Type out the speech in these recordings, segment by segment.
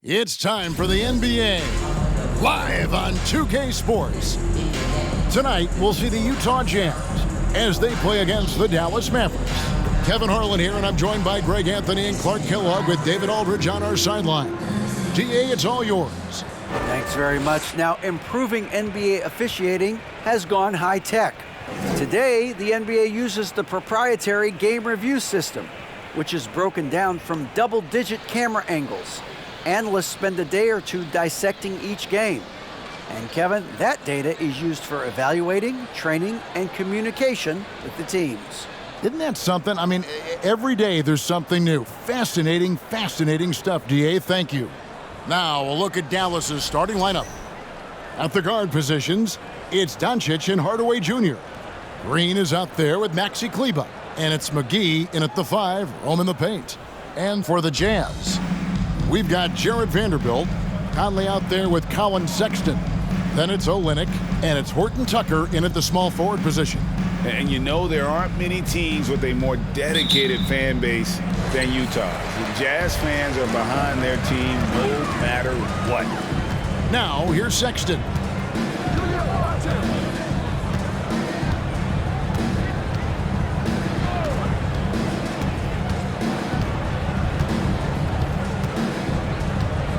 It's time for the NBA, live on 2K Sports. Tonight, we'll see the Utah Jazz as they play against the Dallas Mavericks. Kevin Harlan here, and I'm joined by Greg Anthony and Clark Kellogg with David Aldridge on our sideline. DA, it's all yours. Thanks very much. Now, improving NBA officiating has gone high-tech. Today, the NBA uses the proprietary game review system, which is broken down from double-digit camera angles. Analysts spend a day or two dissecting each game. And Kevin, that data is used for evaluating, training, and communication with the teams. Isn't that something? I mean, every day there's something new. Fascinating stuff, DA. Thank you. Now, a look at Dallas's starting lineup. At the guard positions, it's Doncic and Hardaway Jr. Green is out there with Maxi Kleber. And it's McGee in at the 5, roaming the paint. And for the Jazz, we've got Jared Vanderbilt, Conley out there with Colin Sexton. Then it's Olynyk, and it's Horton Tucker in at the small forward position. And you know there aren't many teams with a more dedicated fan base than Utah. The Jazz fans are behind their team no matter what. Now, here's Sexton.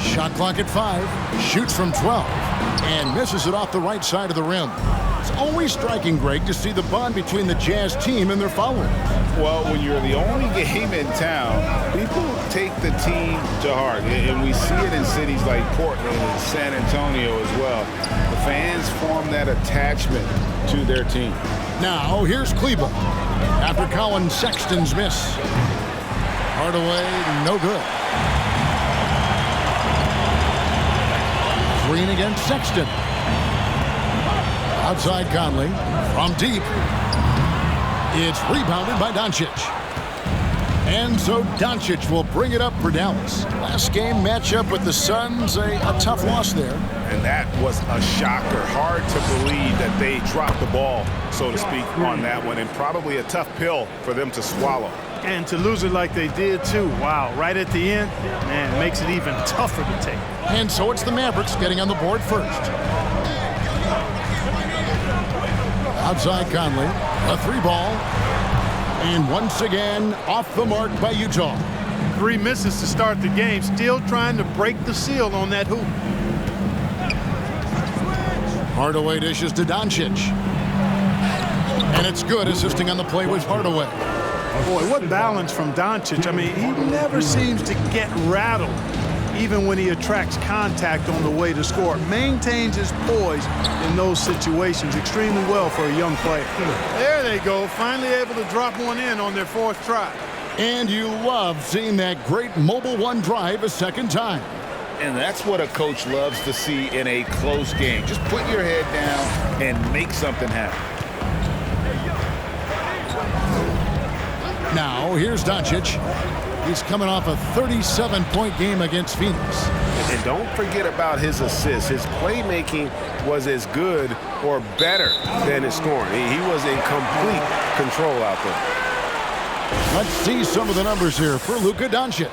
Shot clock at 5, shoots from 12, and misses it off the right side of the rim. It's always striking, Greg, to see the bond between the Jazz team and their followers. Well, when you're the only game in town, people take the team to heart, and we see it in cities like Portland and San Antonio as well. The fans form that attachment to their team. Now, here's Kleber after Colin Sexton's miss. Hardaway, no good. Green against Sexton. Outside Conley, from deep. It's rebounded by Doncic. And so Doncic will bring it up for Dallas. Last game matchup with the Suns, a tough loss there. And that was a shocker. Hard to believe that they dropped the ball, so to speak, on that one. And probably a tough pill for them to swallow. And to lose it like they did, too. Wow, right at the end, man, it makes it even tougher to take. And so it's the Mavericks getting on the board first. Outside Conley, a 3-ball. And once again, off the mark by Utah. 3 misses to start the game, still trying to break the seal on that hoop. Hardaway dishes to Doncic. And it's good, assisting on the play was Hardaway. Boy, what balance from Doncic. I mean, he never seems to get rattled, even when he attracts contact on the way to score. Maintains his poise in those situations extremely well for a young player. There they go, finally able to drop one in on their 4th try. And you love seeing that great mobile one drive a second time. And that's what a coach loves to see in a close game. Just put your head down and make something happen. Now, here's Doncic. He's coming off a 37-point game against Phoenix. And don't forget about his assists. His playmaking was as good or better than his scoring. He was in complete control out there. Let's see some of the numbers here for Luka Doncic.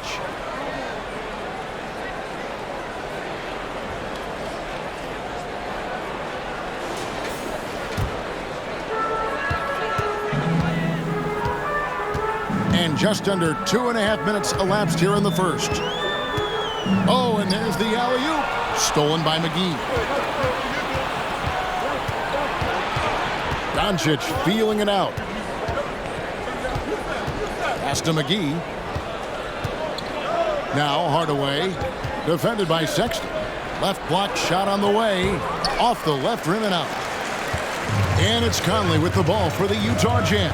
And just under 2.5 minutes elapsed here in the first. Oh, and there's the alley-oop, stolen by McGee. Doncic feeling it out. Pass to McGee. Now Hardaway, defended by Sexton. Left block shot on the way, off the left rim and out. And it's Conley with the ball for the Utah Jazz.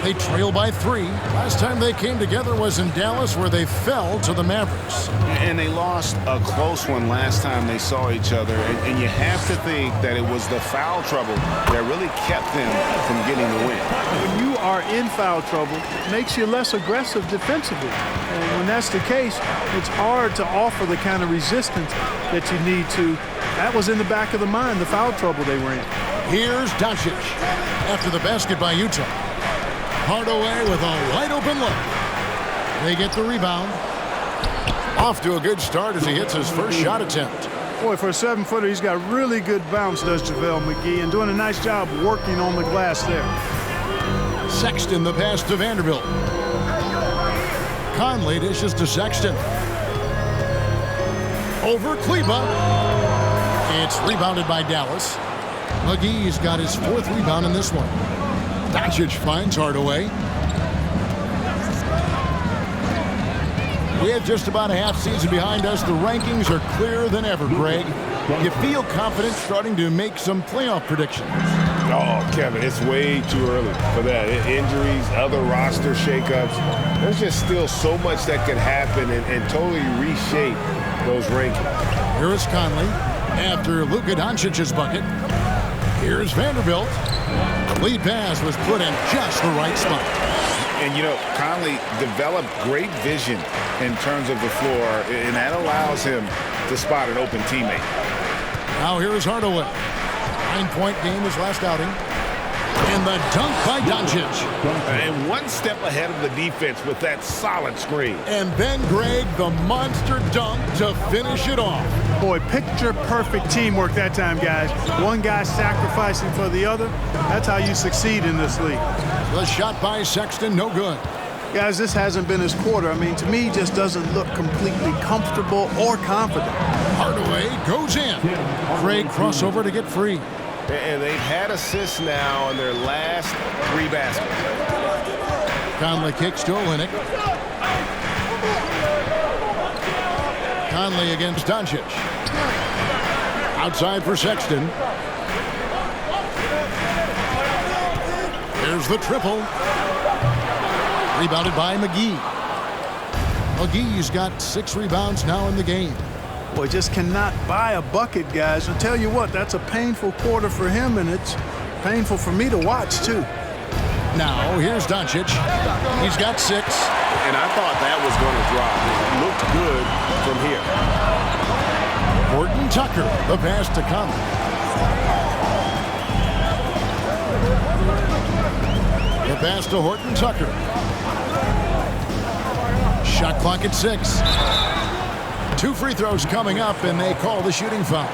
They trail by 3. Last time they came together was in Dallas, where they fell to the Mavericks. And they lost a close one last time they saw each other. And you have to think that it was the foul trouble that really kept them from getting the win. When you are in foul trouble, it makes you less aggressive defensively. And when that's the case, it's hard to offer the kind of resistance that you need to. That was in the back of the mind, the foul trouble they were in. Here's Doncic after the basket by Utah. Hardaway with a wide-open look. They get the rebound. Off to a good start as he hits his first shot attempt. Boy, for a 7-footer, he's got really good bounce, does JaVale McGee, and doing a nice job working on the glass there. Sexton the pass to Vanderbilt. Conley dishes to Sexton. Over Kleba. It's rebounded by Dallas. McGee's got his 4th rebound in this one. Doncic finds Hardaway. We have just about a half season behind us. The rankings are clearer than ever, Greg. You feel confident starting to make some playoff predictions? Oh, Kevin, it's way too early for that. Injuries, other roster shakeups. There's just still so much that could happen and totally reshape those rankings. Here is Conley after Luka Doncic's bucket. Here's Vanderbilt. The lead pass was put in just the right spot. And, you know, Conley developed great vision in terms of the floor, and that allows him to spot an open teammate. Now here is Hardaway. 9-point game his last outing. And the dunk by Doncic. And one step ahead of the defense with that solid screen. And then, Greg, the monster dunk to finish it off. Boy, picture-perfect teamwork that time, guys. One guy sacrificing for the other. That's how you succeed in this league. The shot by Sexton, no good. Guys, this hasn't been his quarter. I mean, to me, he just doesn't look completely comfortable or confident. Hardaway goes in. Craig crossover to get free. And they've had assists now in their last 3 baskets. Conley kicks to Olynyk. Conley against Doncic. Outside for Sexton. There's the triple. Rebounded by McGee. McGee's got 6 rebounds now in the game. Boy, just cannot buy a bucket, guys. I'll tell you what, that's a painful quarter for him, and it's painful for me to watch, too. Now, here's Doncic. He's got 6. And I thought that was going to drop. It looked good from here. Horton Tucker, the pass to Conley. The pass to Horton Tucker. Shot clock at 6. 2 free throws coming up, and they call the shooting foul.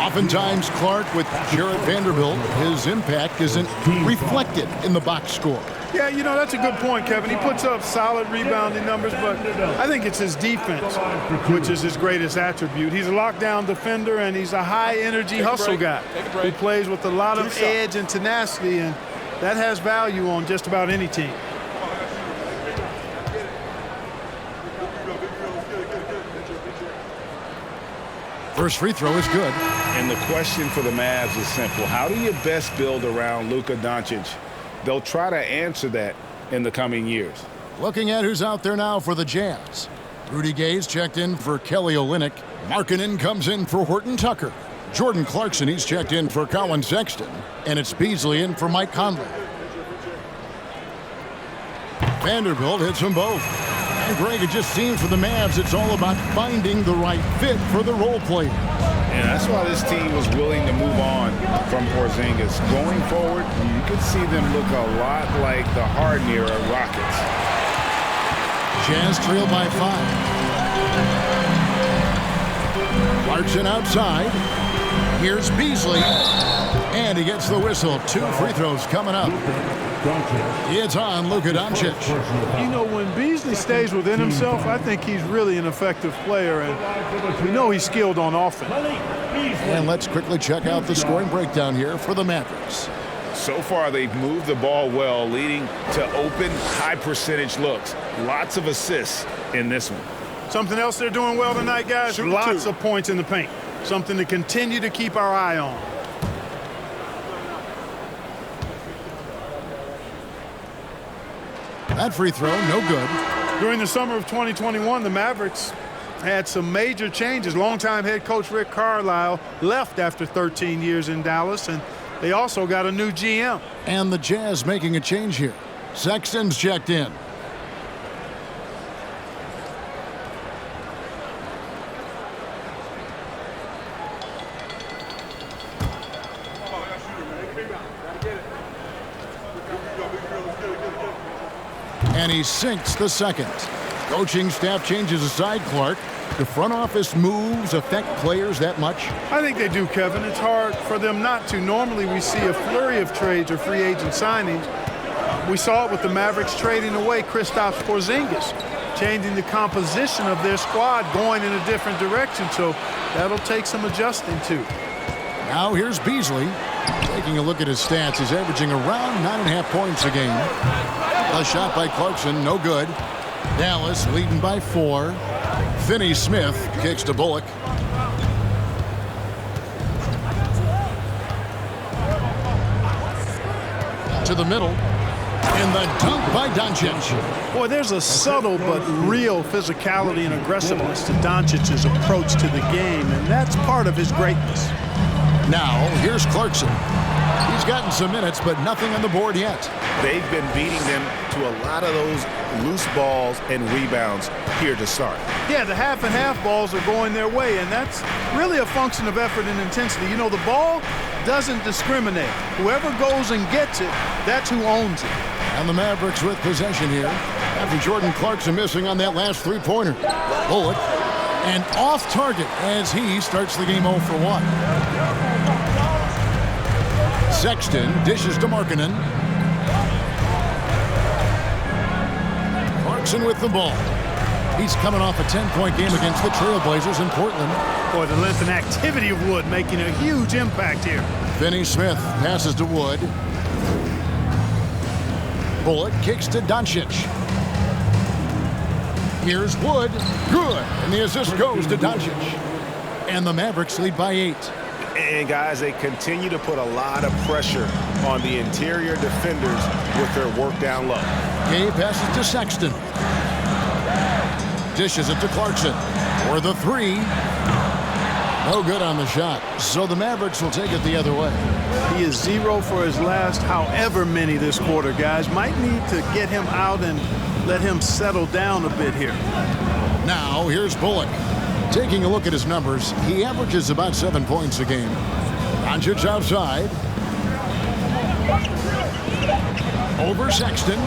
Oftentimes, Clark, with Jarrett Vanderbilt, his impact isn't reflected in the box score. Yeah, you know, that's a good point, Kevin. He puts up solid rebounding numbers, but I think it's his defense, which is his greatest attribute. He's a lockdown defender, and he's a high-energy hustle guy who plays with a lot of edge and tenacity, and that has value on just about any team. First free throw is good. And the question for the Mavs is simple. How do you best build around Luka Doncic? They'll try to answer that in the coming years. Looking at who's out there now for the Jazz. Rudy Gay's checked in for Kelly Olynyk. Markkanen comes in for Horton Tucker. Jordan Clarkson, he's checked in for Colin Sexton. And it's Beasley in for Mike Conley. Vanderbilt hits them both. And Greg, it just seems for the Mavs, it's all about finding the right fit for the role player. And that's why this team was willing to move on from Porzingis. Going forward, you could see them look a lot like the Harden era Rockets. Jazz trail by 5. Clarkson outside. Here's Beasley. And he gets the whistle. 2 free throws coming up. It's on Luka Doncic. You know, when Beasley stays within himself, I think he's really an effective player, and we know he's skilled on offense. And let's quickly check out the scoring breakdown here for the Mavericks. So far, they've moved the ball well, leading to open, high-percentage looks. Lots of assists in this one. Something else they're doing well tonight, guys? Lots of points in the paint. Something to continue to keep our eye on. That free throw, no good. During the summer of 2021, the Mavericks had some major changes. Longtime head coach Rick Carlisle left after 13 years in Dallas, and they also got a new GM. And the Jazz making a change here. Sexton's checked in. And he sinks the second. Coaching staff changes aside Clark. Do front office moves affect players that much? I think they do, Kevin. It's hard for them not to. Normally we see a flurry of trades or free agent signings. We saw it with the Mavericks trading away Kristaps Porzingis, changing the composition of their squad, going in a different direction. So that'll take some adjusting to. Now here's Beasley. Taking a look at his stats, he's averaging around 9.5 points a game. A shot by Clarkson, no good. Dallas leading by 4. Finney-Smith kicks to Bullock. To the middle. And the dunk by Doncic. Boy, there's a subtle but real physicality and aggressiveness to Doncic's approach to the game, and that's part of his greatness. Now, here's Clarkson. He's gotten some minutes, but nothing on the board yet. They've been beating them to a lot of those loose balls and rebounds here to start. Yeah, the half and half balls are going their way, and that's really a function of effort and intensity. You know, the ball doesn't discriminate. Whoever goes and gets it, that's who owns it. And the Mavericks with possession here after Jordan Clarkson missing on that last three-pointer. Bullock, and off target as he starts the game 0 for 1. Sexton dishes to Markkanen. Clarkson with the ball. He's coming off a 10-point game against the Trailblazers in Portland. Boy, the length and activity of Wood making a huge impact here. Finney-Smith passes to Wood. Bullock kicks to Doncic. Here's Wood. Good. And the assist goes to Doncic. And the Mavericks lead by 8. And guys, they continue to put a lot of pressure on the interior defenders with their work down low. Gay passes to Sexton. Dishes it to Clarkson for the 3. No good on the shot. So the Mavericks will take it the other way. He is 0 for his last however many this quarter, guys. Might need to get him out and let him settle down a bit here. Now here's Bullock. Taking a look at his numbers, he averages about 7 points a game. Doncic outside. Over Sexton.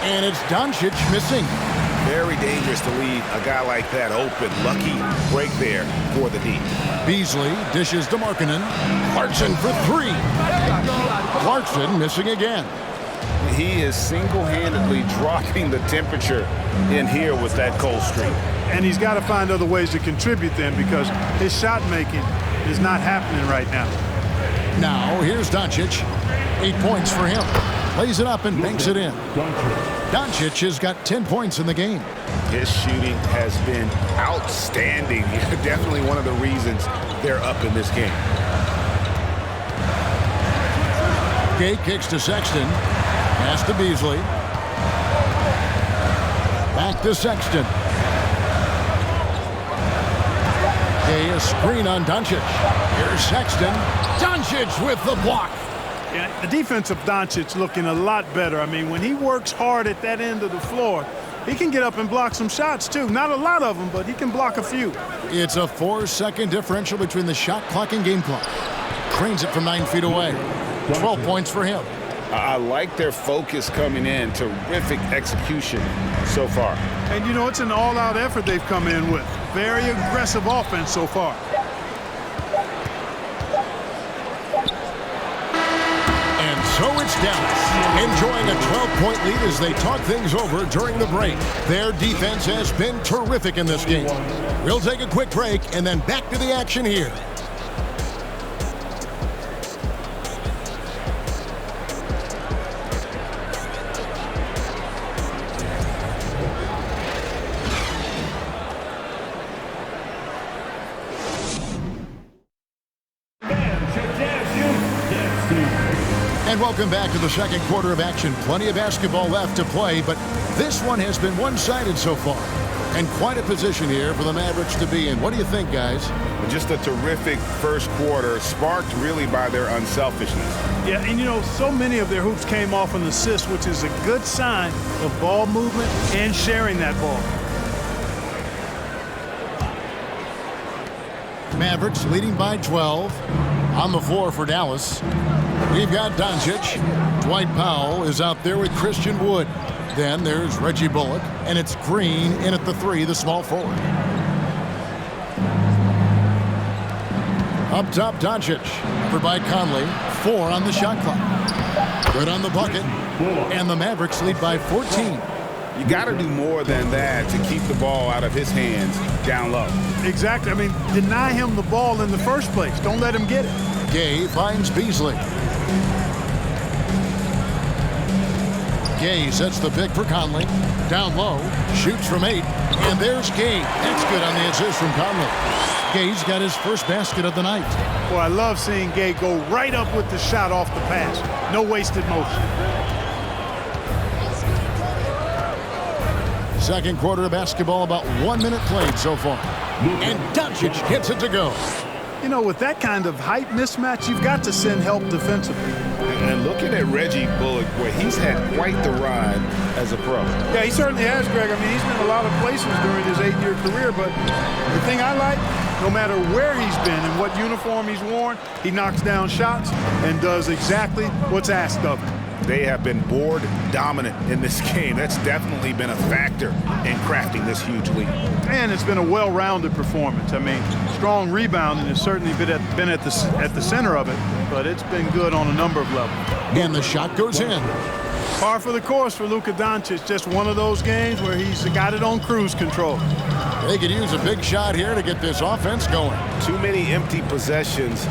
And it's Doncic missing. Very dangerous to leave a guy like that open. Lucky break there for the D. Beasley dishes to Markkanen. Clarkson for 3. Clarkson missing again. He is single-handedly dropping the temperature in here with that cold streak. And he's got to find other ways to contribute then, because his shot making is not happening right now. Now here's Doncic. 8 points for him. Plays it up and banks it in. Doncic has got 10 points in the game. His shooting has been outstanding. Definitely one of the reasons they're up in this game. Gay kicks to Sexton. Pass to Beasley. Back to Sexton. Gay, a screen on Doncic. Here's Sexton. Doncic with the block. Yeah, the defense of Doncic looking a lot better. I mean, when he works hard at that end of the floor, he can get up and block some shots, too. Not a lot of them, but he can block a few. It's a 4-second differential between the shot clock and game clock. Cranes it from 9 feet away. 12 points for him. I like their focus coming in. Terrific execution so far. And, you know, it's an all-out effort they've come in with. Very aggressive offense so far. So it's Dallas, enjoying a 12-point lead as they talk things over during the break. Their defense has been terrific in this game. We'll take a quick break and then back to the action here. And welcome back to the second quarter of action. Plenty of basketball left to play, but this one has been one-sided so far. And quite a position here for the Mavericks to be in. What do you think, guys? Just a terrific first quarter, sparked really by their unselfishness. Yeah, and you know, so many of their hoops came off an assist, which is a good sign of ball movement and sharing that ball. Mavericks leading by 12. On the floor for Dallas, we've got Doncic. Dwight Powell is out there with Christian Wood. Then there's Reggie Bullock, and it's Green in at the 3, the small forward. Up top, Doncic. Covered by Conley. 4 on the shot clock. Good on the bucket. And the Mavericks lead by 14. You got to do more than that to keep the ball out of his hands down low. Exactly. I mean, deny him the ball in the first place. Don't let him get it. Gay finds Beasley. Gay sets the pick for Conley. Down low. Shoots from 8. And there's Gay. That's good on the assist from Conley. Gay's got his first basket of the night. Well, I love seeing Gay go right up with the shot off the pass. No wasted motion. Second quarter of basketball, about 1 minute played so far. And Doncic gets it to go. You know, with that kind of height mismatch, you've got to send help defensively. And looking at Reggie Bullock, boy, he's had quite the ride as a pro. Yeah, he certainly has, Greg. I mean, he's been a lot of places during his 8-year career, but the thing I like, no matter where he's been and what uniform he's worn, he knocks down shots and does exactly what's asked of him. They have been board dominant in this game. That's definitely been a factor in crafting this huge lead. And it's been a well-rounded performance. I mean, strong rebounding has certainly been at the center of it, but it's been good on a number of levels. And the shot goes in. Par for the course for Luka Doncic. Just one of those games where he's got it on cruise control. They could use a big shot here to get this offense going. Too many empty possessions.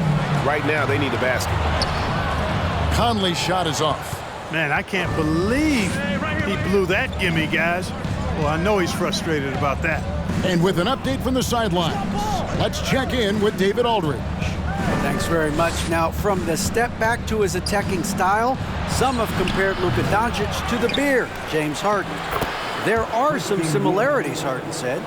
Right now, they need a basket. Conley's shot is off. Man, I can't believe he blew that gimme, guys. Well, I know he's frustrated about that. And with an update from the sidelines, let's check in with David Aldridge. Thanks very much. Now, from the step back to his attacking style, some have compared Luka Doncic to the Bear, James Harden. There are some similarities, Harden said.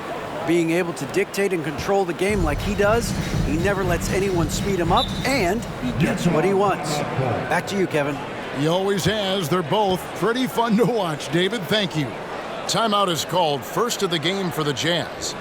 Being able to dictate and control the game like he does, he never lets anyone speed him up, and he gets what he wants. Back to you, Kevin. He always has. They're both pretty fun to watch. David, thank you. Timeout is called. First of the game for the Jazz.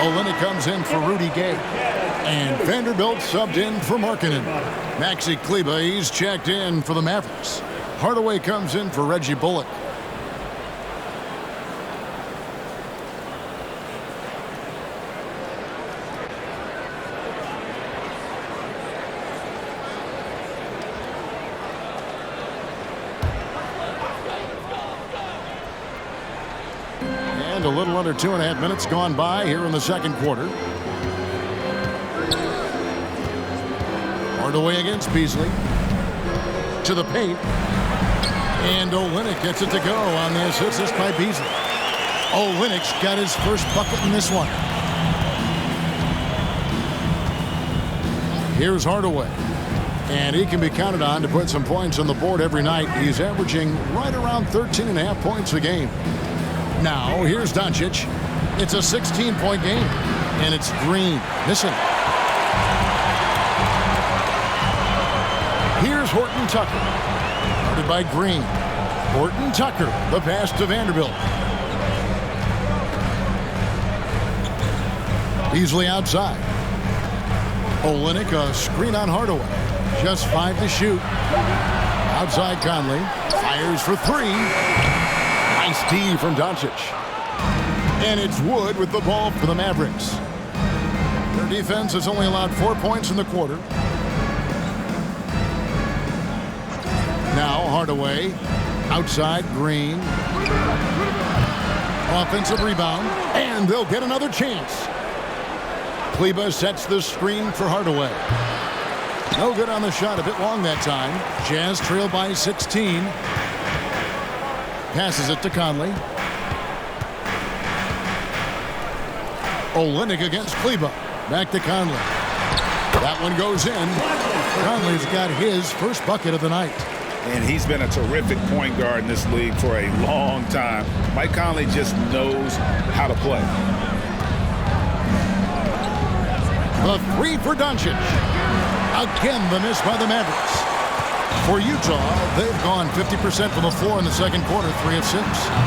Olynyk comes in for Rudy Gay. And Vanderbilt subbed in for Markkanen. Maxi Kleber, he's checked in for the Mavericks. Hardaway comes in for Reggie Bullock. And a little under 2.5 minutes gone by here in the second quarter. Hardaway against Beasley. To the paint. And Olynyk gets it to go on the assist by Beasley. Olynyk's got his first bucket in this one. Here's Hardaway. And he can be counted on to put some points on the board every night. He's averaging right around 13.5 points a game. Now, here's Doncic. It's a 16-point game. And it's Green. Missing. Here's Horton Tucker. Guarded by Green. Horton Tucker. The pass to Vanderbilt. Beasley outside. Olynyk, a screen on Hardaway. Just 5 to shoot. Outside Conley. Fires for 3. Nice D from Doncic. And it's Wood with the ball for the Mavericks. Their defense has only allowed 4 points in the quarter. Now Hardaway. Outside Green. Offensive rebound. And they'll get another chance. Kleber sets the screen for Hardaway. No good on the shot, a bit long that time. Jazz trail by 16. Passes it to Conley. Olynyk against Kleber. Back to Conley. That one goes in. Conley's got his first bucket of the night. And he's been a terrific point guard in this league for a long time. Mike Conley just knows how to play. The 3 for Doncic. Again, the miss by the Mavericks. For Utah, they've gone 50% from the floor in the second quarter, 3 of 6.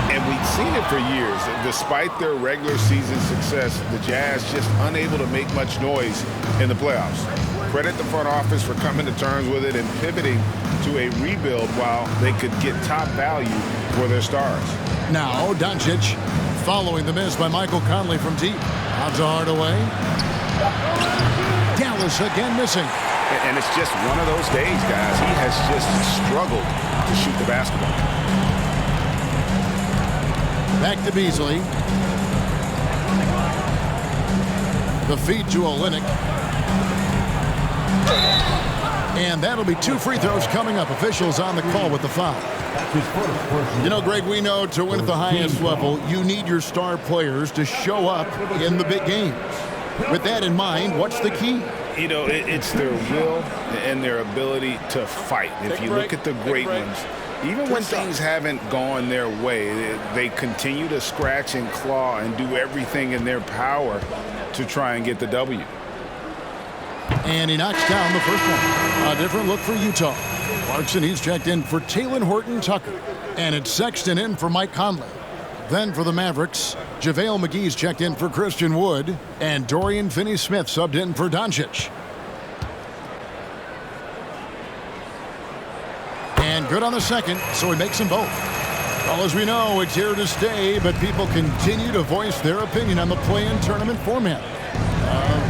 And we've seen it for years. Despite their regular season success, the Jazz just unable to make much noise in the playoffs. Credit the front office for coming to terms with it and pivoting to a rebuild while they could get top value for their stars. Now, Doncic following the miss by Michael Conley from deep. Out to Hardaway. Dallas again missing. And it's just one of those days, guys. He has just struggled to shoot the basketball. Back to Beasley. The feed to Olynyk. And that'll be 2 free throws coming up. Officials on the call with the foul. You know, Greg, we know to win at the highest level, you need your star players to show up in the big games. With that in mind, what's the key? You know, it's their will and their ability to fight. If you look at the great ones, even when things haven't gone their way, they continue to scratch and claw and do everything in their power to try and get the W. And he knocks down the first one. A different look for Utah. Clarkson, he's checked in for Talen Horton-Tucker. And it's Sexton in for Mike Conley. Then for the Mavericks, JaVale McGee's checked in for Christian Wood. And Dorian Finney-Smith subbed in for Doncic. And good on the second, so he makes them both. Well, as we know, it's here to stay, but people continue to voice their opinion on the play-in tournament format.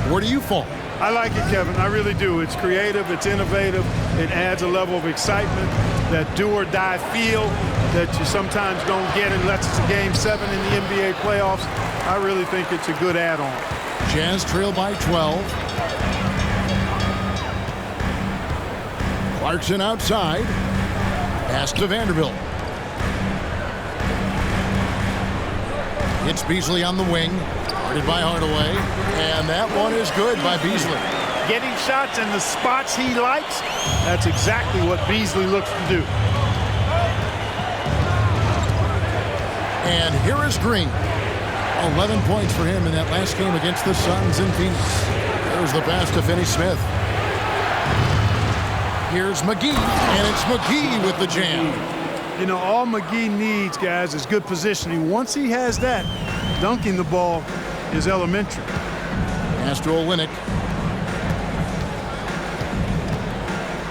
Where do you fall? I like it, Kevin. I really do. It's creative. It's innovative. It adds a level of excitement, that do-or-die feel that you sometimes don't get unless it's a Game 7 in the NBA playoffs. I really think it's a good add-on. Jazz trail by 12. Clarkson outside. Pass to Vanderbilt. It's Beasley on the wing. Guarded by Hardaway. And that one is good by Beasley. Getting shots in the spots he likes, that's exactly what Beasley looks to do. And here is Green. 11 points for him in that last game against the Suns in Phoenix. There's the pass to Finney-Smith. Here's McGee, and it's McGee with the jam. You know, all McGee needs, guys, is good positioning. Once he has that, dunking the ball is elementary. Pass to Olynyk.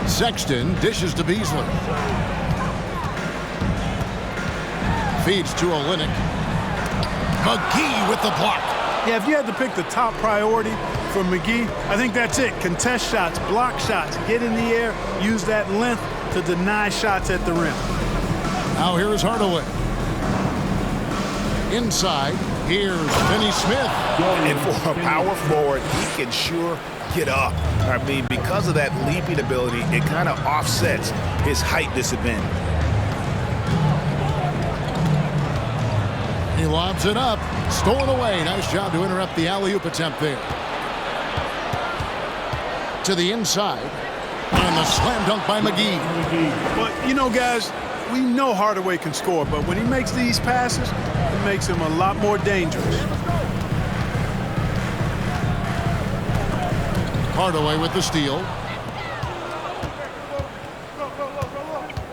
Sexton dishes to Beasley. Feeds to Olynyk. McGee with the block. Yeah, if you had to pick the top priority for McGee, I think that's it. Contest shots, block shots, get in the air, use that length to deny shots at the rim. Now here is Hardaway. Inside, here's Finney-Smith. And for a power forward, he can sure get up. I mean, because of that leaping ability, it kind of offsets his height disadvantage. He lobs it up. Stolen away. Nice job to interrupt the alley-oop attempt there. To the inside. And the slam dunk by McGee. Well, you know, guys, we know Hardaway can score, but when he makes these passes, it makes him a lot more dangerous. Hardaway with the steal.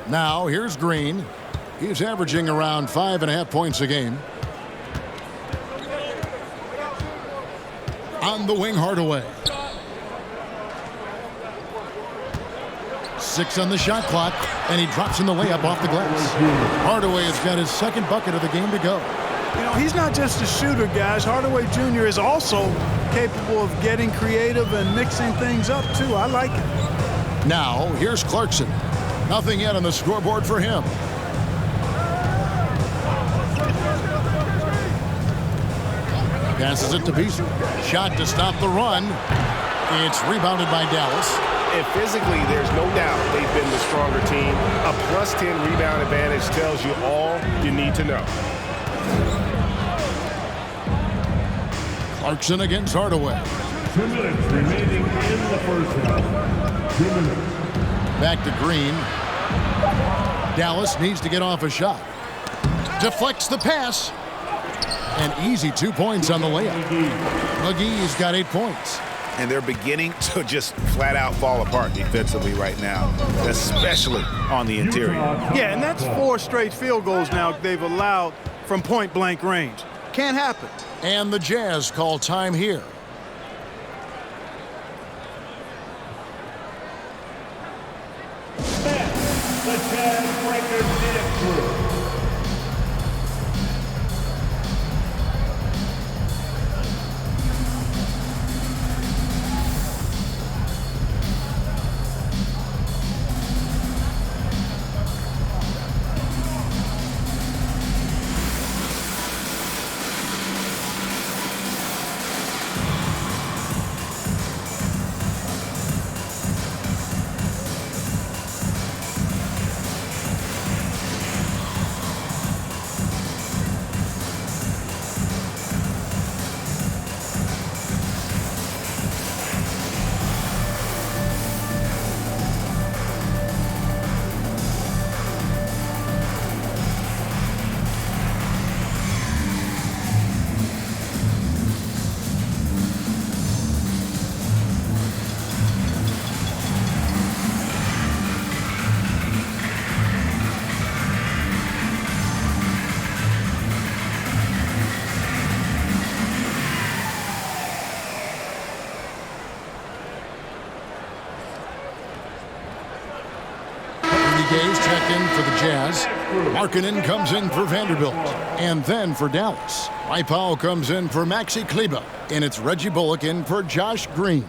Now, here's Green. He's averaging around 5.5 points a game. On the wing, Hardaway. 6 on the shot clock, and he drops in the layup off the glass. Hardaway has got his second bucket of the game to go. You know, he's not just a shooter, guys. Hardaway Jr. is also capable of getting creative and mixing things up, too. I like it. Now, here's Clarkson. Nothing yet on the scoreboard for him. Passes it to Beasley. Shot to stop the run. It's rebounded by Dallas. And physically, there's no doubt they've been the stronger team. A +10 rebound advantage tells you all you need to know. Clarkson against Hardaway. 2 minutes remaining in the first half. 2 minutes. Back to Green. Dallas needs to get off a shot. Deflects the pass. An easy 2 points on the layup. McGee's got 8 points. And they're beginning to just flat out fall apart defensively right now, especially on the interior. Yeah, and that's 4 straight field goals now they've allowed from point-blank range. Can't happen. And the Jazz call time here. The Jazz record did through. Gaze check in for the Jazz. Markkanen comes in for Vanderbilt. And then for Dallas, Powell comes in for Maxi Kleber. And it's Reggie Bullock in for Josh Green.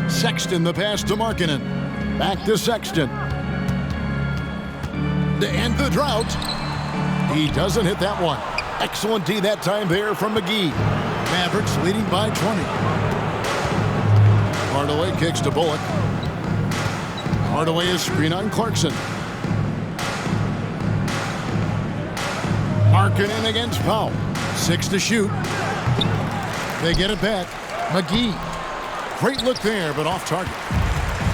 Sexton the pass to Markkanen. Back to Sexton. To end the drought. He doesn't hit that one. Excellent D that time there from McGee. Mavericks leading by 20. Hardaway kicks to Bullock. Hardaway is screen on Clarkson. Markkanen against Powell. 6 to shoot. They get it back. McGee. Great look there, but off target.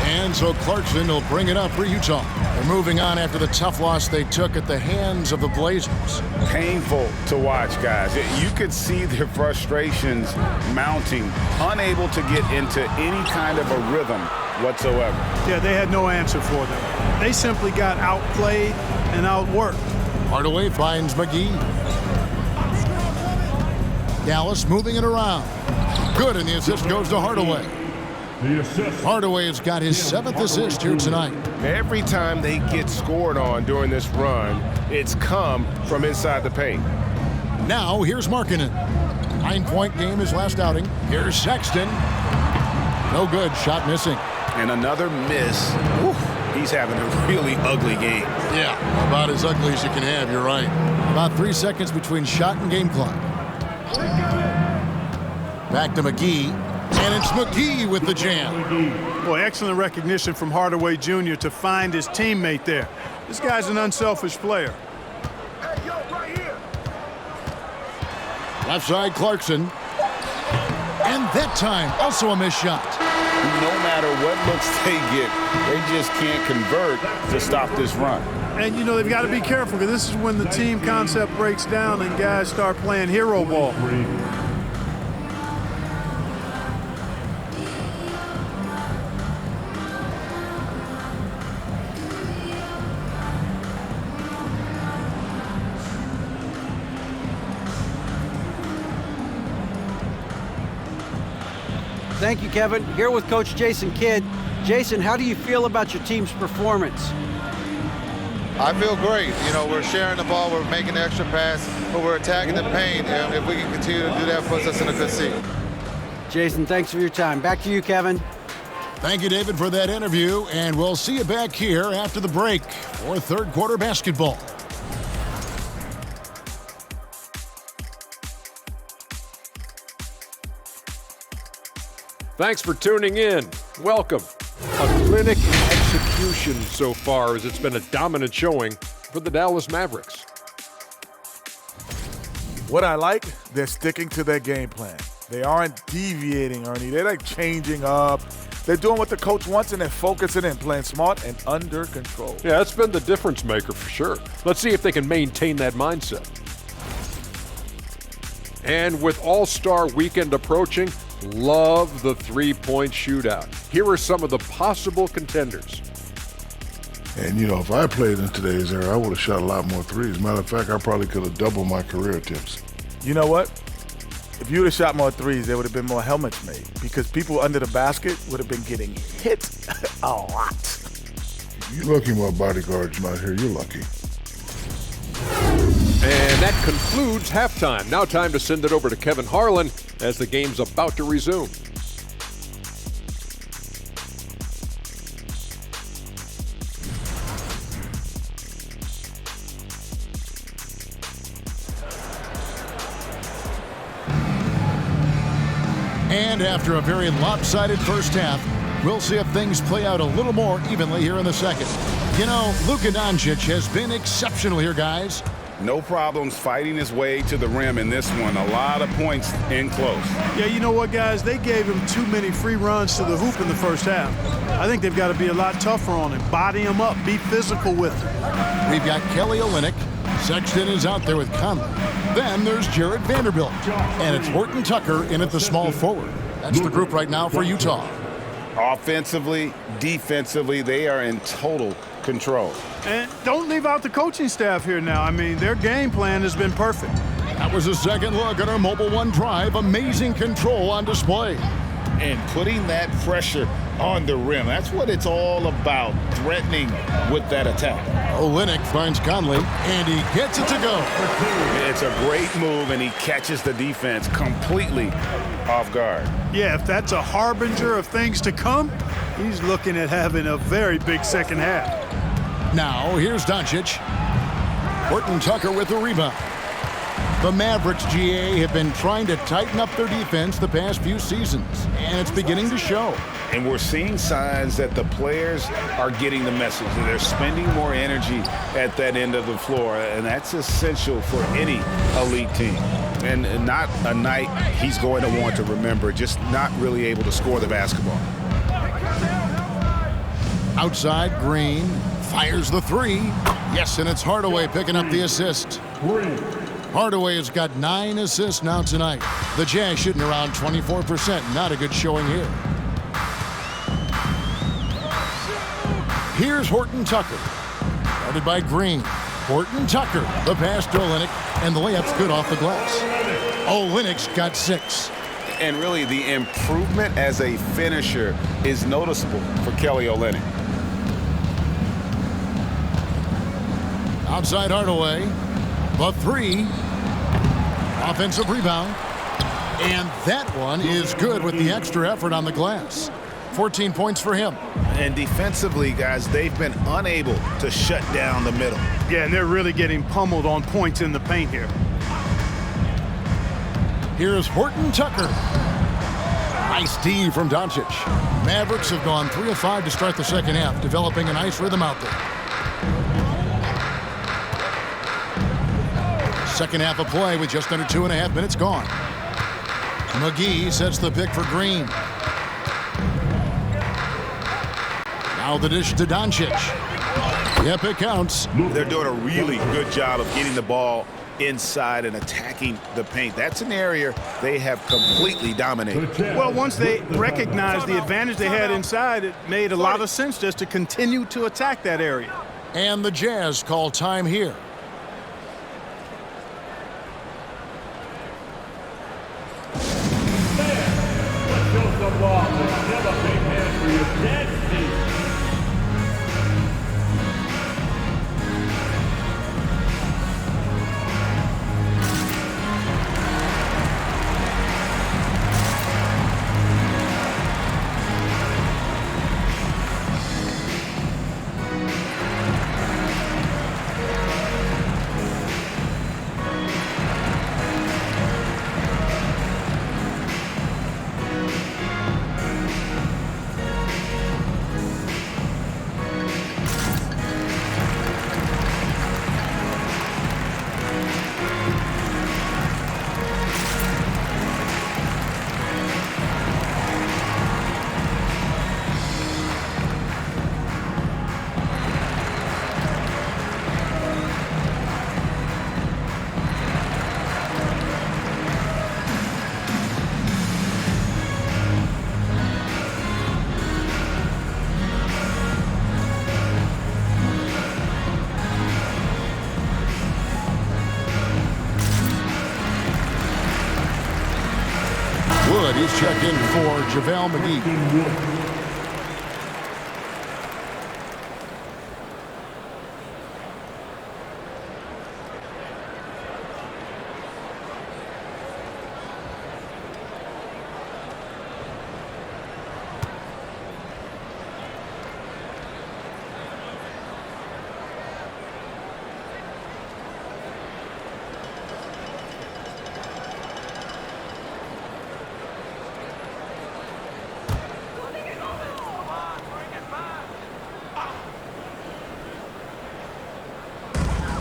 And so Clarkson will bring it up for Utah. They're moving on after the tough loss they took at the hands of the Blazers. Painful to watch, guys. You could see their frustrations mounting, unable to get into any kind of a rhythm whatsoever. Yeah, they had no answer for them. They simply got outplayed and outworked. Hardaway finds McGee. Dallas moving it around. Good, and the assist goes to Hardaway. Hardaway has got his 7th assist here tonight. Every time they get scored on during this run, it's come from inside the paint. Now, here's Markkanen. 9-point game his last outing. Here's Sexton. No good, shot missing. And another miss. Oof, he's having a really ugly game. Yeah, about as ugly as you can have, you're right. About 3 seconds between shot and game clock. Back to McGee, and it's McGee with the jam. Boy, excellent recognition from Hardaway Jr. to find his teammate there. This guy's an unselfish player. Hey, yo, right here. Left side, Clarkson. And that time, also a missed shot. No matter what looks they get, they just can't convert to stop this run. And, you know, they've got to be careful because this is when the team concept breaks down and guys start playing hero ball. Thank you, Kevin. Here with Coach Jason Kidd. Jason, how do you feel about your team's performance? I feel great. You know, we're sharing the ball, we're making the extra pass, but we're attacking the paint. And if we can continue to do that, puts us in a good seat. Jason, thanks for your time. Back to you, Kevin. Thank you, David, for that interview, and we'll see you back here after the break for third quarter basketball. Thanks for tuning in. Welcome. A clinic execution so far, as it's been a dominant showing for the Dallas Mavericks. What I like, they're sticking to their game plan. They aren't deviating, Ernie. They're like changing up. They're doing what the coach wants, and they're focusing and playing smart and under control. Yeah, that's been the difference maker for sure. Let's see if they can maintain that mindset. And with All-Star Weekend approaching, love the three-point shootout. Here are some of the possible contenders. And, you know, if I played in today's era, I would have shot a lot more threes. Matter of fact, I probably could have doubled my career attempts. You know what? If you would have shot more threes, there would have been more helmets made because people under the basket would have been getting hit a lot. You're lucky my bodyguard's not here. You're lucky. And that concludes halftime. Now time to send it over to Kevin Harlan as the game's about to resume. And after a very lopsided first half, we'll see if things play out a little more evenly here in the second. You know, Luka Doncic has been exceptional here, guys. No problems fighting his way to the rim in this one. A lot of points in close. Yeah, you know what, guys? They gave him too many free runs to the hoop in the first half. I think they've got to be a lot tougher on him. Body him up. Be physical with him. We've got Kelly Olynyk. Sexton is out there with Conley. Then there's Jared Vanderbilt. And it's Horton Tucker in at the small forward. That's the group right now for Utah. Offensively, defensively, they are in total control. And don't leave out the coaching staff here now. I mean, their game plan has been perfect. That was a second look at our Mobile One drive. Amazing control on display. And putting that pressure on the rim. That's what it's all about, threatening with that attack. Olynyk finds Conley, and he gets it to go. It's a great move, and he catches the defense completely off guard. Yeah, if that's a harbinger of things to come, he's looking at having a very big second half. Now, here's Doncic. Horton Tucker with the rebound. The Mavericks, GA, have been trying to tighten up their defense the past few seasons, and it's beginning to show. And we're seeing signs that the players are getting the message. They're spending more energy at that end of the floor, and that's essential for any elite team. And not a night he's going to want to remember, just not really able to score the basketball. Outside, Green fires the three. Yes, and it's Hardaway picking up the assist. Hardaway has got 9 assists now tonight. The Jazz shooting around 24%. Not a good showing here. Here's Horton Tucker. Guarded by Green. Horton Tucker. The pass to Olynyk, and the layup's good off the glass. Olynyk's got 6. And really, the improvement as a finisher is noticeable for Kelly Olynyk. Outside Hardaway. The 3. Offensive rebound. And that one is good with the extra effort on the glass. 14 points for him. And defensively, guys, they've been unable to shut down the middle. Yeah, and they're really getting pummeled on points in the paint here. Here's Horton Tucker. Nice D from Doncic. Mavericks have gone 3 of 5 to start the second half, developing a nice rhythm out there. Second half of play with just under 2.5 minutes gone. McGee sets the pick for Green. Now the dish to Doncic. Yep, it counts. They're doing a really good job of getting the ball inside and attacking the paint. That's an area they have completely dominated. Well, once they recognized the advantage they had inside, it made a lot of sense just to continue to attack that area. And the Jazz call time here. Let's show some love Wood is checked in for JaVale McGee.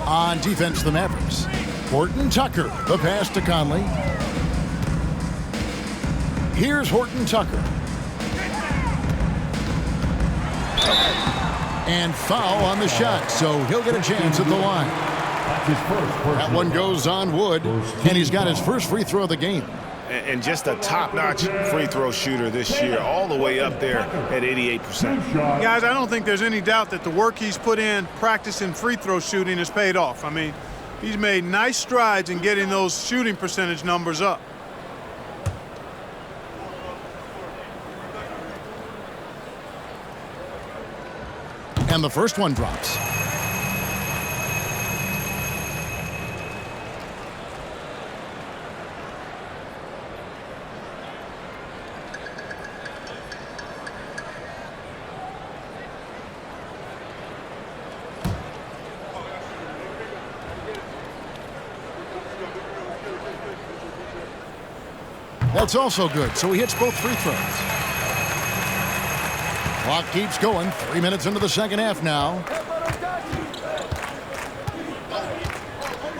On defense, the Mavericks. Horton Tucker, the pass to Conley. Here's Horton Tucker. And foul on the shot, so he'll get a chance at the line. That one goes on Wood, and he's got his first free throw of the game. And just a top-notch free throw shooter this year, all the way up there at 88%. Guys, I don't think there's any doubt that the work he's put in practicing free throw shooting has paid off. I mean, he's made nice strides in getting those shooting percentage numbers up. And the first one drops. That's also good, so he hits both free throws. Clock keeps going. 3 minutes into the second half now.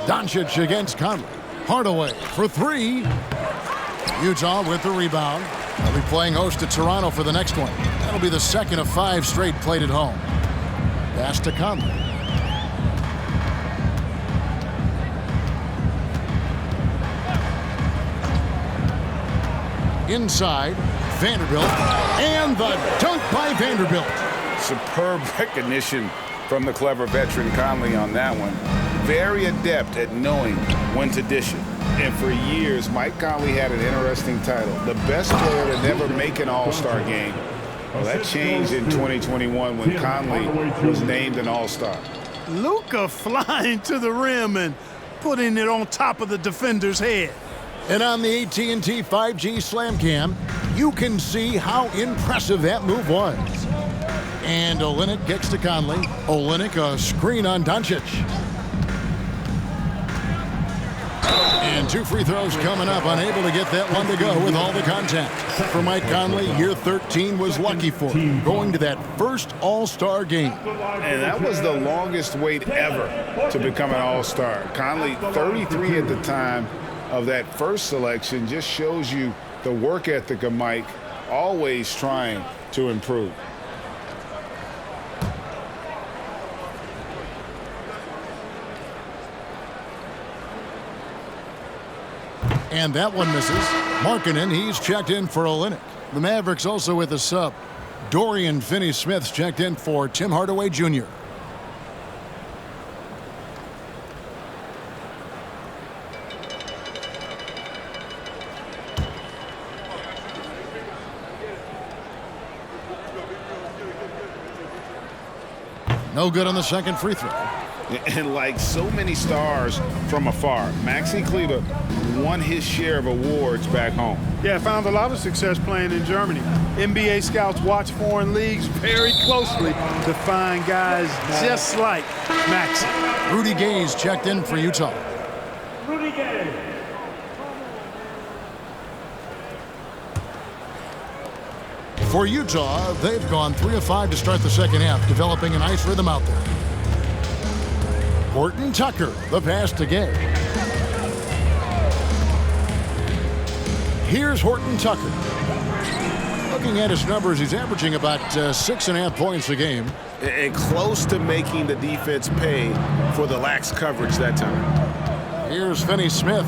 Doncic against Conley. Hardaway for three. Utah with the rebound. They'll be playing host to Toronto for the next one. That'll be the second of 5 straight played at home. Pass to Conley. Inside, Vanderbilt, and the dunk by Vanderbilt. Superb recognition from the clever veteran Conley on that one. Very adept at knowing when to dish it. And for years, Mike Conley had an interesting title, the best player to never make an All-Star game. Well, that changed in 2021 when Conley was named an All-Star. Luka flying to the rim and putting it on top of the defender's head. And on the AT&T 5G Slam Cam, you can see how impressive that move was. And Olynyk gets to Conley. Olynyk, a screen on Doncic. And 2 free throws coming up, unable to get that one to go with all the contact. For Mike Conley, year 13 was lucky for him, going to that first All-Star game. And that was the longest wait ever to become an All-Star. Conley, 33 at the time of that first selection, just shows you the work ethic of Mike, always trying to improve. And that one misses. Markkanen, he's checked in for Olynyk. The Mavericks also with a sub. Dorian Finney-Smith's checked in for Tim Hardaway Jr. No good on the second free throw. And like so many stars from afar, Maxi Kleber won his share of awards back home. Yeah, found a lot of success playing in Germany. NBA scouts watch foreign leagues very closely to find guys just like Maxi. Rudy Gay's checked in for Utah. Rudy Gay. For Utah, they've gone 3 of 5 to start the second half, developing a nice rhythm out there. Horton Tucker, the pass to Gay. Here's Horton Tucker. Looking at his numbers, he's averaging about 6.5 points a game. And close to making the defense pay for the lax coverage that time. Here's Finney Smith.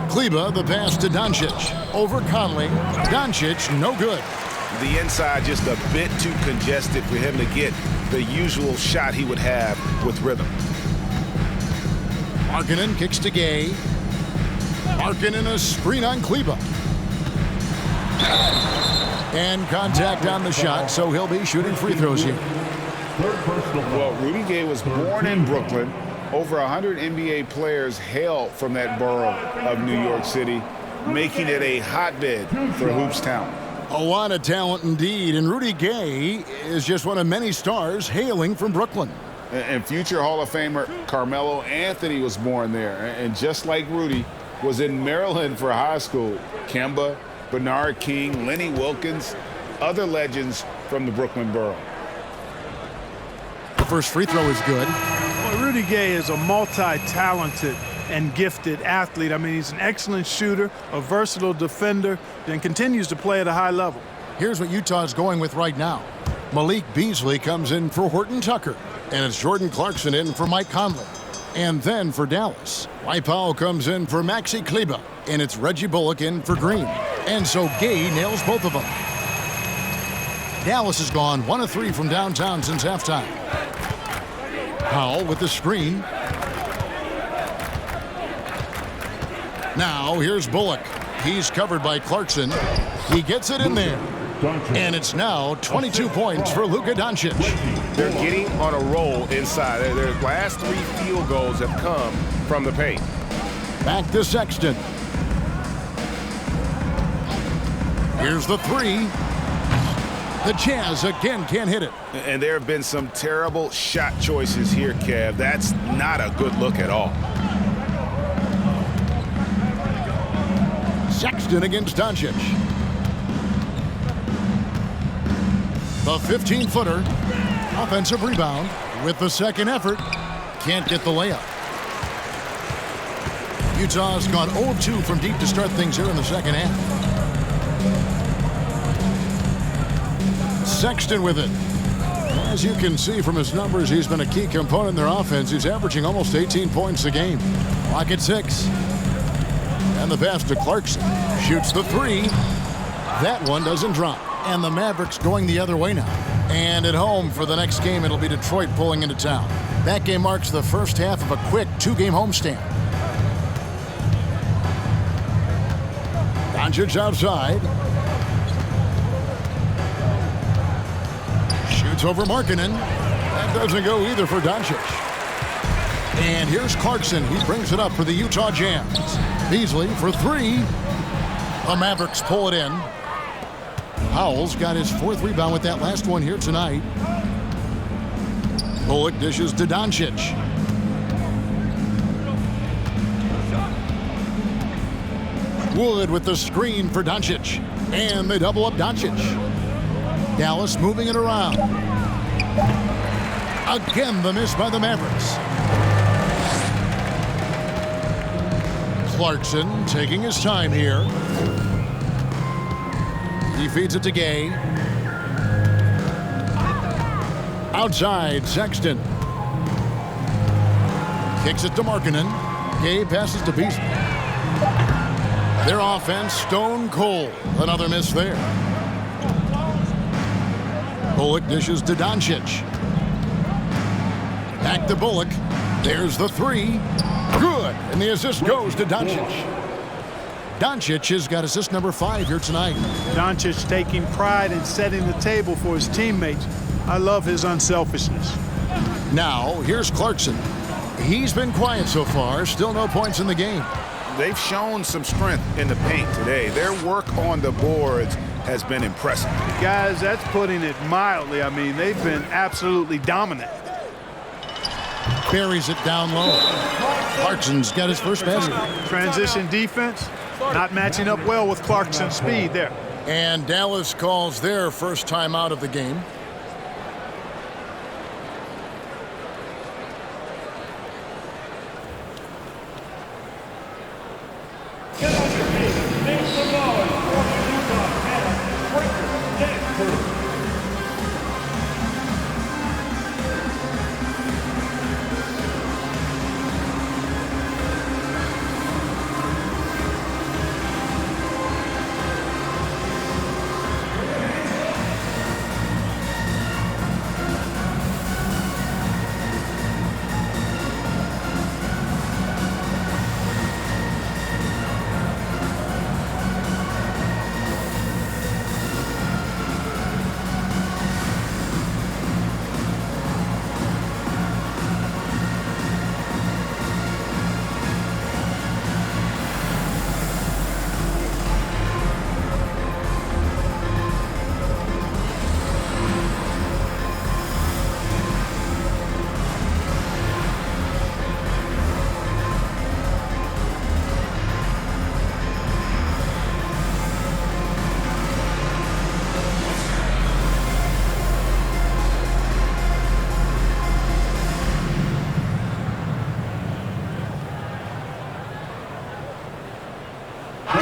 Kleber, the pass to Doncic. Over Conley. Doncic, no good. The inside just a bit too congested for him to get the usual shot he would have with rhythm. Markkanen kicks to Gay. Markkanen a screen on Kleber. And contact on the shot, so he'll be shooting free throws here. Well, Rudy Gay was born in Brooklyn. Over 100 NBA players hail from that borough of New York City, making it a hotbed for hoops talent. A lot of talent indeed, and Rudy Gay is just one of many stars hailing from Brooklyn. And future Hall of Famer Carmelo Anthony was born there, and just like Rudy, was in Maryland for high school. Kemba, Bernard King, Lenny Wilkins, other legends from the Brooklyn borough. The first free throw is good. Well, Rudy Gay is a multi-talented and gifted athlete. I mean, he's an excellent shooter, a versatile defender, and continues to play at a high level. Here's what Utah's going with right now. Malik Beasley comes in for Horton Tucker, and it's Jordan Clarkson in for Mike Conley. And then for Dallas, Dwight Powell comes in for Maxi Kleber, and it's Reggie Bullock in for Green. And so Gay nails both of them. Dallas has gone 1 of 3 from downtown since halftime. Powell with the screen. Now here's Bullock. He's covered by Clarkson. He gets it in there. And it's now 22 points for Luka Doncic. They're getting on a roll inside. Their last 3 field goals have come from the paint. Back to Sexton. Here's the 3. The Jazz again can't hit it. And there have been some terrible shot choices here, Kev. That's not a good look at all. Sexton against Doncic. The 15-footer. Offensive rebound with the second effort. Can't get the layup. Utah's gone 0-2 from deep to start things here in the second half. Sexton with it. As you can see from his numbers, he's been a key component in their offense. He's averaging almost 18 points a game. Clock at 6. And the pass to Clarkson. Shoots the 3. That one doesn't drop. And the Mavericks going the other way now. And at home for the next game, it'll be Detroit pulling into town. That game marks the first half of a quick 2-game homestand. Doncic outside. Shoots over Markkanen. That doesn't go either for Doncic. And here's Clarkson. He brings it up for the Utah Jazz. Beasley for 3. The Mavericks pull it in. Powell's got his 4th rebound with that last one here tonight. Bullock dishes to Doncic. Wood with the screen for Doncic. And they double up Doncic. Dallas moving it around. Again, the miss by the Mavericks. Clarkson taking his time here. He feeds it to Gay. Outside, Sexton. Kicks it to Markkanen. Gay passes to Beasley. Their offense stone cold. Another miss there. Bullock dishes to Doncic. Back to Bullock. There's the 3. Good. And the assist goes to Doncic. Doncic has got assist number 5 here tonight. Doncic taking pride in setting the table for his teammates. I love his unselfishness. Now, here's Clarkson. He's been quiet so far. Still no points in the game. They've shown some strength in the paint today. Their work on the boards has been impressive. Guys, that's putting it mildly. I mean, they've been absolutely dominant. Buries it down low. Clarkson's got his first basket. Transition defense, not matching up well with Clarkson's speed there. And Dallas calls their first time out of the game.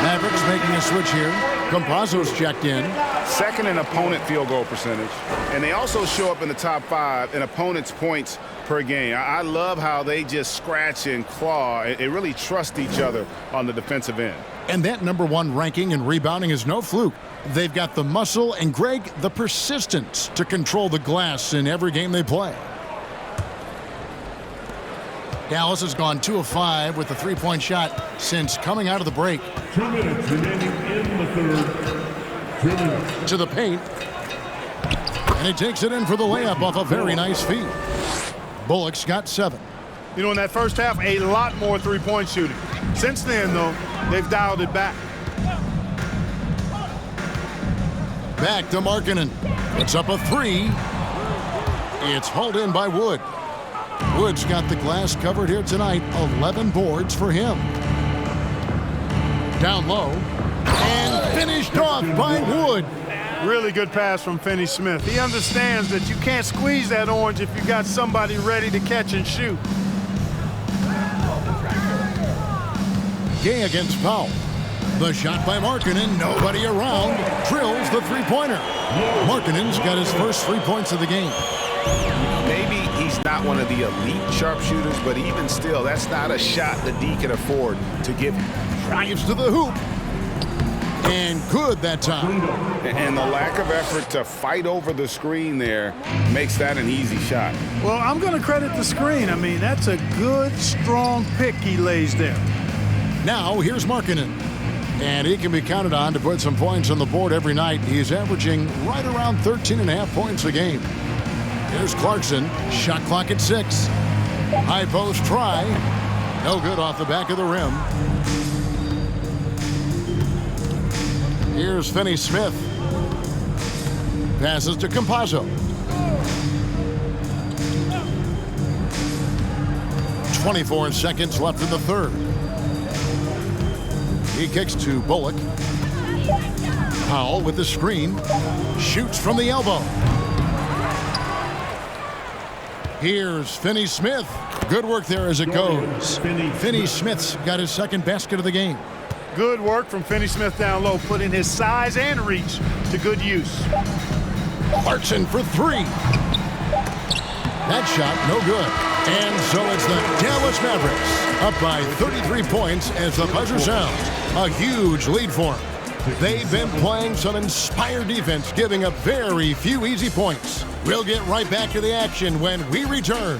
Mavericks making a switch here. Campazzo's checked in. Second in opponent field goal percentage. And they also show up in the top 5 in opponents' points per game. I love how they just scratch and claw. They really trust each other on the defensive end. And that #1 ranking in rebounding is no fluke. They've got the muscle and, Greg, the persistence to control the glass in every game they play. Dallas has gone 2 of 5 with the three-point shot since coming out of the break. 2 minutes remaining in the third. 2 minutes. To the paint. And he takes it in for the layup off a very nice feed. Bullock's got 7. You know, in that first half, a lot more three-point shooting. Since then, though, they've dialed it back. Back to Markkanen. It's up a 3. It's hauled in by Wood. Wood's got the glass covered here tonight. 11 boards for him. Down low. And finished off by Wood. Really good pass from Finney-Smith. He understands that you can't squeeze that orange if you got somebody ready to catch and shoot. Gay against Powell. The shot by Markkanen. Nobody around. Drills the three-pointer. Markkanen's got his first 3 points of the game. Maybe he's not one of the elite sharpshooters, but even still, that's not a shot that D can afford to give him. Drives to the hoop. And good that time. And the lack of effort to fight over the screen there makes that an easy shot. Well, I'm going to credit the screen. I mean, that's a good, strong pick he lays there. Now, here's Markkanen. And he can be counted on to put some points on the board every night. He's averaging right around 13.5 points a game. Here's Clarkson. Shot clock at 6. High post try. No good off the back of the rim. Here's Finney-Smith. Passes to Campazzo. 24 seconds left in the third. He kicks to Bullock. Powell with the screen. Shoots from the elbow. Here's Finney-Smith. Good work there as it goes. Finney-Smith's got his second basket of the game. Good work from Finney-Smith down low, putting his size and reach to good use. Clarkson for 3. That shot, no good. And so it's the Dallas Mavericks up by 33 points as the buzzer sounds. A huge lead for them. They've been playing some inspired defense, giving up very few easy points. We'll get right back to the action when we return.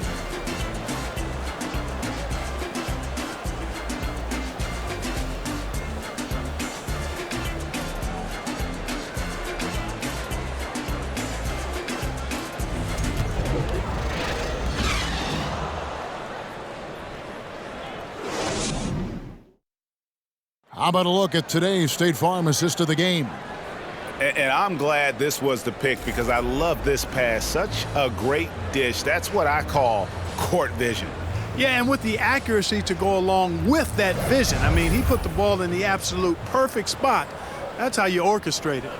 about a look at today's State Farm assist of the game? And I'm glad this was the pick because I love this pass. Such a great dish. That's what I call court vision. Yeah, and with the accuracy to go along with that vision. I mean, he put the ball in the absolute perfect spot. That's how you orchestrate it.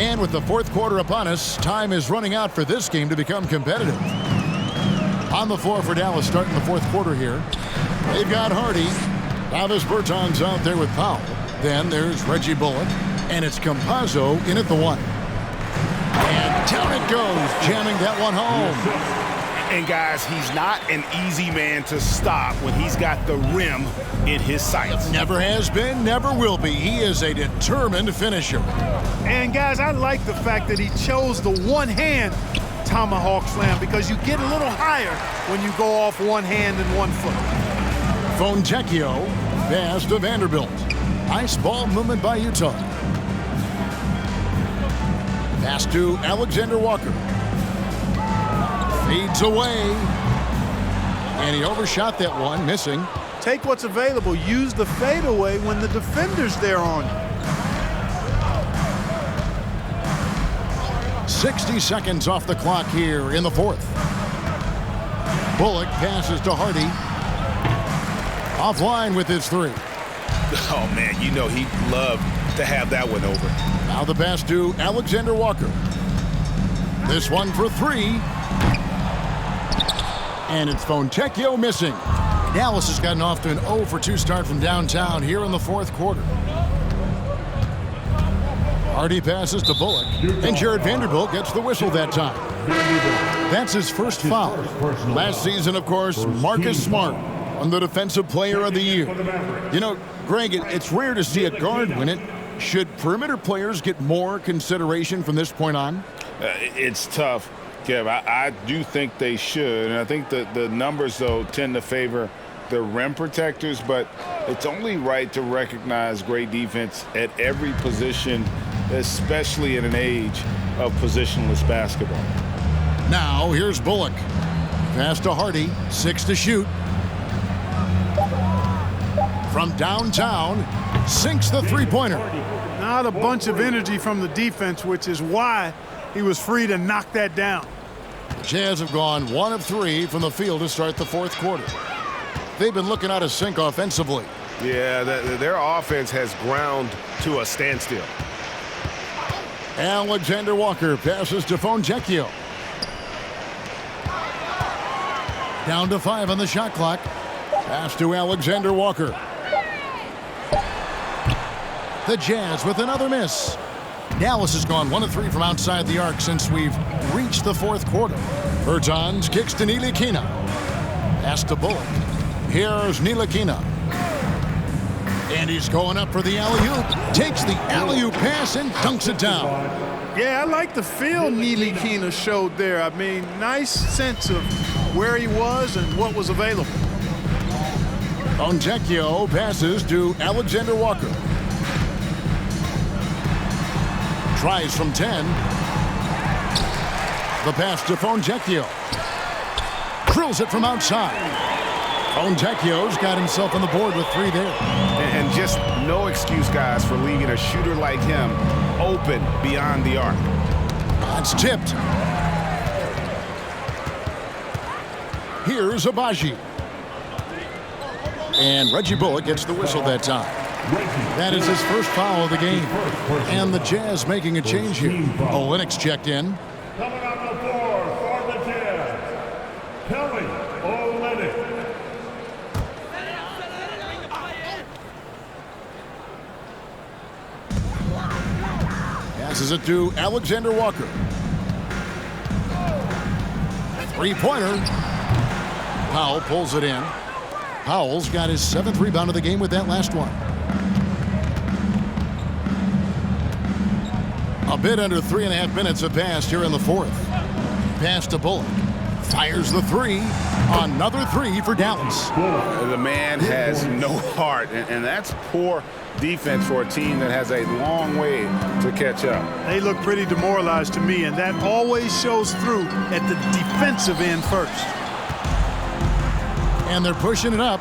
And with the fourth quarter upon us, time is running out for this game to become competitive. On the floor for Dallas starting the fourth quarter here. They've got Hardy. Now there's Bertans out there with Powell. Then there's Reggie Bullock. And it's Campazzo in at the 1. And down it goes, jamming that one home. And guys, he's not an easy man to stop when he's got the rim in his sights. Never has been, never will be. He is a determined finisher. And guys, I like the fact that he chose the one-hand tomahawk slam because you get a little higher when you go off one hand and 1 foot. Fontecchio, pass to Vanderbilt. Nice ball movement by Utah. Pass to Alexander Walker. Feeds away. And he overshot that one, missing. Take what's available. Use the fadeaway when the defender's there on you. 60 seconds off the clock here in the fourth. Bullock passes to Hardy. Offline with his 3. Oh, man, you know he'd love to have that one over. Now the pass to Alexander Walker. This one for 3. And it's Fontecchio missing. Dallas has gotten off to an 0 for 2 start from downtown here in the fourth quarter. Hardy passes to Bullock. And Jared Vanderbilt gets the whistle that time. That's his first foul. Last season, of course, Marcus Smart won the Defensive Player of the Year. You know, Greg, it's rare to see a guard win it. Should perimeter players get more consideration from this point on? It's tough, Kev. I do think they should. And I think the numbers, though, tend to favor the rim protectors. But it's only right to recognize great defense at every position, especially in an age of positionless basketball. Now, here's Bullock. Pass to Hardy. 6 to shoot. From downtown, sinks the three-pointer. Not a bunch of energy from the defense, which is why he was free to knock that down. Jazz have gone 1 of 3 from the field to start the fourth quarter. They've been looking out of sync offensively. Yeah, their offense has ground to a standstill. Alexander Walker passes to Fontecchio. Down to 5 on the shot clock. Pass to Alexander Walker. The Jazz with another miss. Dallas has gone 1 of 3 from outside the arc since we've reached the fourth quarter. Bertans kicks to Ntilikina. Pass to Bullock. Here's Ntilikina. And he's going up for the alley-oop. Takes the alley-oop pass and dunks it down. Yeah, I like the feel Ntilikina showed there. I mean, nice sense of where he was and what was available. Fontecchio passes to Alexander Walker. Tries from 10. The pass to Fontecchio. Drills it from outside. Fontecchio's got himself on the board with 3 there. And just no excuse, guys, for leaving a shooter like him open beyond the arc. That's tipped. Here's Abaji. And Reggie Bullock gets the whistle that time. That is his first foul of the game. And the Jazz making a change here. Olenek's checked in. Coming on the floor for the Jazz, Kelly Olynyk. Passes it to Alexander Walker. 3-pointer. Powell pulls it in. Powell's got his 7th rebound of the game with that last one. A bit under 3.5 minutes have passed here in the fourth. Pass to Bullock. Fires the 3. Another 3 for Dallas. The man has no heart, and that's poor defense for a team that has a long way to catch up. They look pretty demoralized to me, and that always shows through at the defensive end first. And they're pushing it up.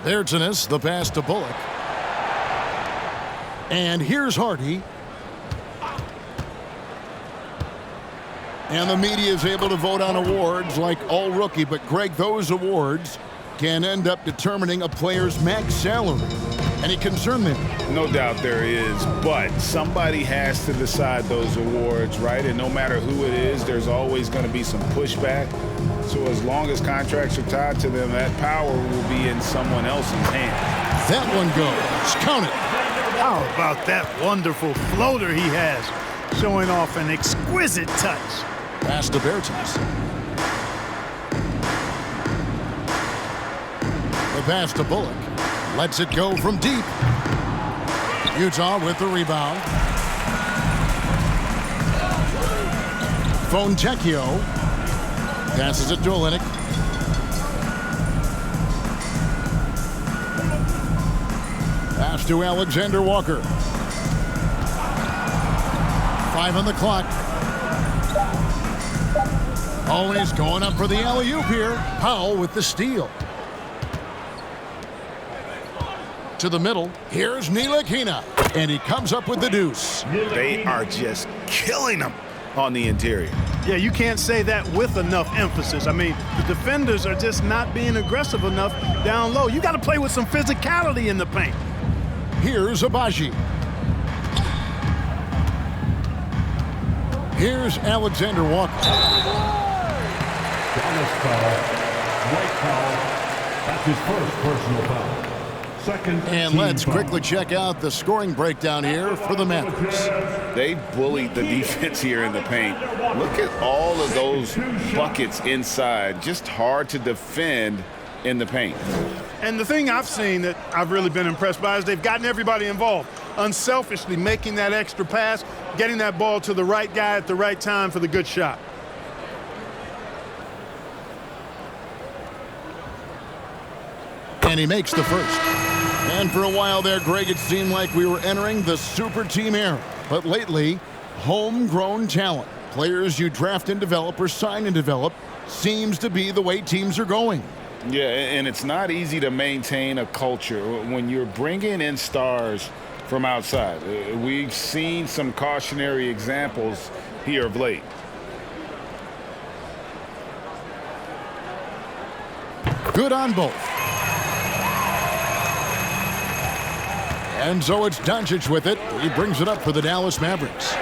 Bertinus, the pass to Bullock. And here's Hardy. And the media is able to vote on awards like all rookie, but Greg, those awards can end up determining a player's max salary. Any concern there? No doubt there is, but somebody has to decide those awards, right? And no matter who it is, there's always going to be some pushback. So as long as contracts are tied to them, that power will be in someone else's hands. That one goes. Count it. How about that wonderful floater he has, showing off an exquisite touch. Pass to Bertens. The pass to Bullock. Lets it go from deep. Utah with the rebound. Fontecchio passes it to Olynyk. Pass to Alexander Walker. 5 on the clock. Always going up for the alley-oop here. Powell with the steal. To the middle. Here's Ntilikina. And he comes up with the deuce. They are just killing them on the interior. Yeah, you can't say that with enough emphasis. I mean, the defenders are just not being aggressive enough down low. You got to play with some physicality in the paint. Here's Abaji. Here's Alexander Walker. Dallas foul. White foul. That's his first personal foul. Second. And let's quickly check out the scoring breakdown here for the Mavericks. They bullied the defense here in the paint. Look at all of those buckets inside. Just hard to defend in the paint. And the thing I've seen that I've really been impressed by is they've gotten everybody involved. Unselfishly making that extra pass, getting that ball to the right guy at the right time for the good shot. And he makes the first. And for a while there, Greg, it seemed like we were entering the super team era. But lately, homegrown talent, players you draft and develop or sign and develop, seems to be the way teams are going. Yeah, and it's not easy to maintain a culture when you're bringing in stars from outside. We've seen some cautionary examples here of late. Good on both. And so it's Doncic with it. He brings it up for the Dallas Mavericks.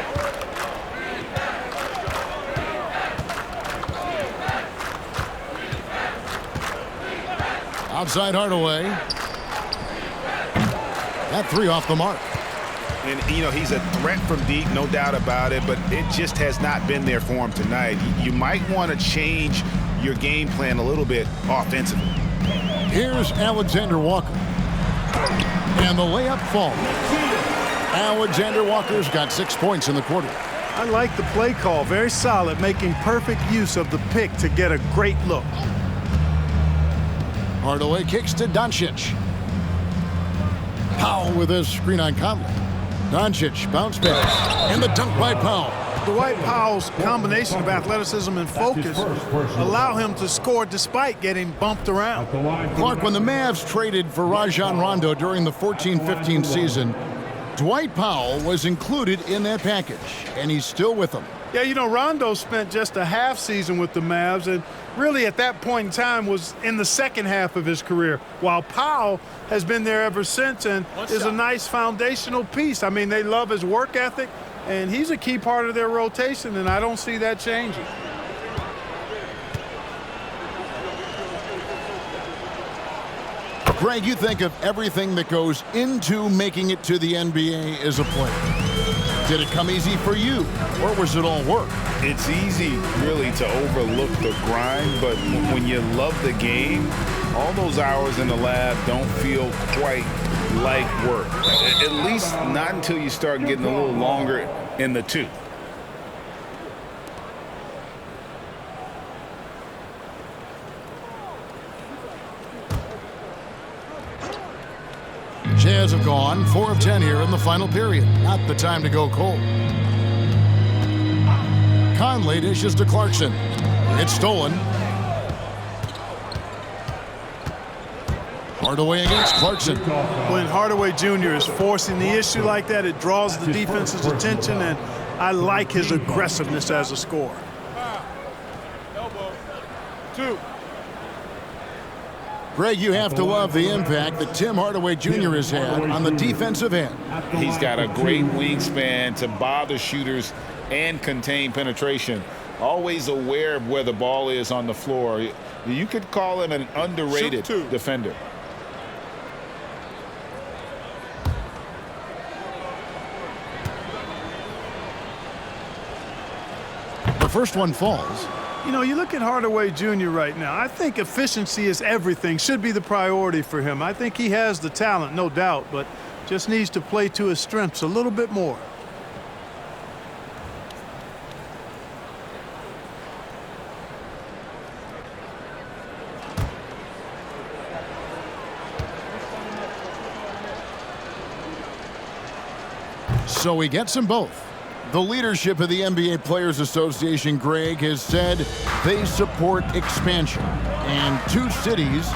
Outside Hardaway. That three off the mark. And, you know, he's a threat from deep, no doubt about it, but it just has not been there for him tonight. You might want to change your game plan a little bit offensively. Here's Alexander Walker. And the layup falls. Alexander Walker's got 6 points in the quarter. I like the play call. Very solid, making perfect use of the pick to get a great look. Hardaway kicks to Doncic. Powell with his screen on Conley. Doncic bounce pass. And the dunk by Powell. Dwight Powell's combination of athleticism and focus allow him to score despite getting bumped around. Clark, when the Mavs traded for Rajon Rondo during the 14-15 season, Dwight Powell was included in that package, and he's still with them. Yeah, you know, Rondo spent just a half season with the Mavs, and really at that point in time was in the second half of his career, while Powell has been there ever since and is a nice foundational piece. I mean, they love his work ethic, and he's a key part of their rotation, and I don't see that changing. Greg, you think of everything that goes into making it to the NBA as a player. Did it come easy for you, or was it all work? It's easy, really, to overlook the grind, but when you love the game, all those hours in the lab don't feel quite like work. At least not until you start getting a little longer in the tooth. Jazz have gone 4 of 10 here in the final period. Not the time to go cold. Conley dishes to Clarkson. It's stolen. Hardaway against Clarkson. When Hardaway Jr. is forcing the issue like that, it draws the defense's attention, and I like his aggressiveness as a scorer. Elbow. 2. Greg, you have to love the impact that Tim Hardaway Jr. has had on the defensive end. He's got a great wingspan to bother shooters and contain penetration. Always aware of where the ball is on the floor. You could call him an underrated defender. The first one falls. You know, you look at Hardaway Jr. right now, I think efficiency is everything, should be the priority for him. I think he has the talent, no doubt, but just needs to play to his strengths a little bit more. So he gets them both. The leadership of the NBA Players Association, Greg, has said they support expansion. And 2 cities,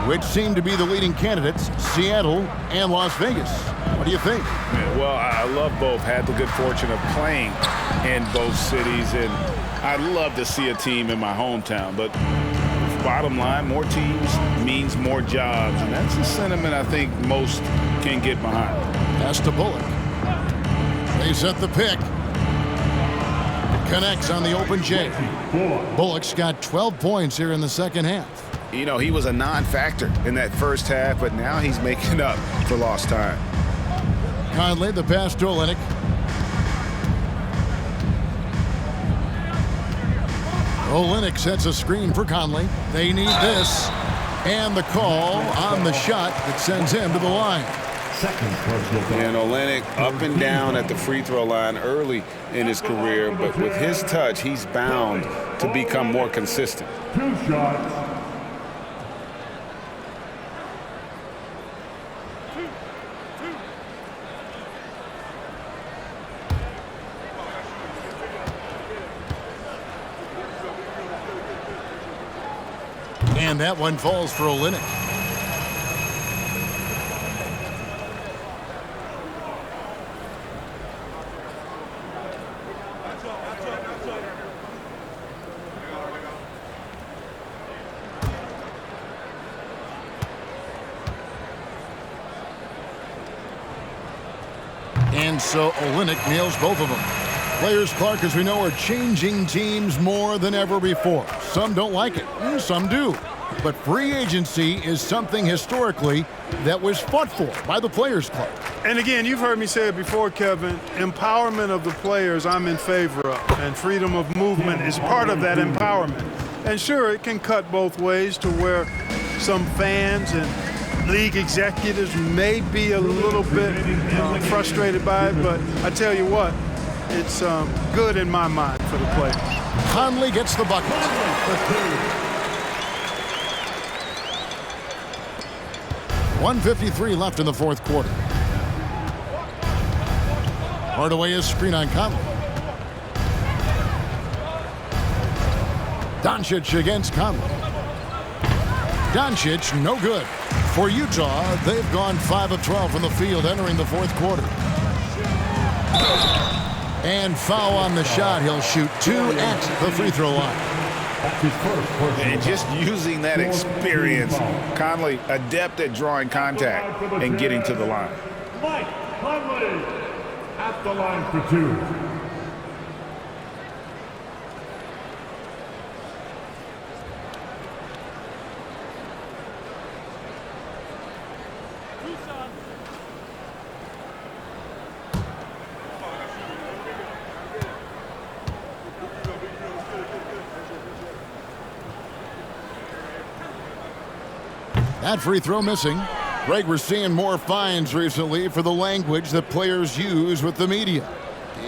which seem to be the leading candidates, Seattle and Las Vegas. What do you think? Well, I love both. Had the good fortune of playing in both cities, and I'd love to see a team in my hometown. But bottom line, more teams means more jobs, and that's a sentiment I think most can get behind. Pass to Bullock. They set the pick. Connects on the open J. Bullock's got 12 points here in the second half. You know, he was a non-factor in that first half, but now he's making up for lost time. Conley, the pass to Olynyk. Olynyk sets a screen for Conley. They need this. And the call on the shot that sends him to the line. And Olynyk up and down at the free throw line early in his career, but with his touch, he's bound to become more consistent. 2 shots. And that one falls for Olynyk. And so Olynyk nails both of them. Players, Clark, as we know, are changing teams more than ever before. Some don't like it, some do. But free agency is something historically that was fought for by the Players Club. And again, you've heard me say it before, Kevin, empowerment of the players I'm in favor of, and freedom of movement is part of that empowerment. And sure, it can cut both ways to where some fans and league executives may be a little bit frustrated by it, but I tell you what, it's good in my mind for the players. Conley gets the bucket. 1:53 left in the fourth quarter. Hardaway is screen on Conley. Doncic against Conley. Doncic, no good. For Utah, they've gone 5 of 12 from the field entering the fourth quarter. And foul on the shot. He'll shoot 2 at the free throw line. And just using that experience, Conley adept at drawing contact and getting to the line. Mike Conley at the line for 2. That free throw missing. Greg, we're seeing more fines recently for the language that players use with the media.